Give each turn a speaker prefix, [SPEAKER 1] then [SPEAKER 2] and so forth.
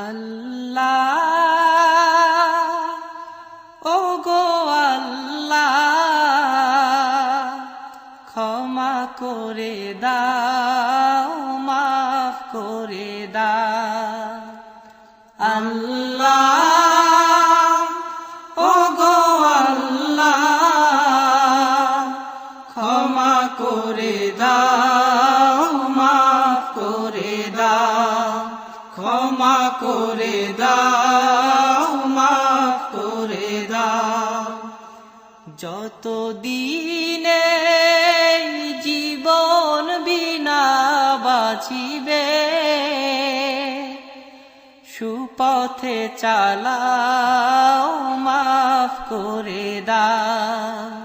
[SPEAKER 1] আল্লাহ ও গো আল্লাহ, ক্ষমা করে দাও, মাফ করে দাও। আল্লাহ ও গো আল্লাহ, ক্ষমা করে দাও, মাফ করে দাও, ক্ষমা করে দাও, মাফ করে দাও। যতদিনে জীবন বিনা বাঁচিবে, সুপথে চালাও, মাফ করে দাও।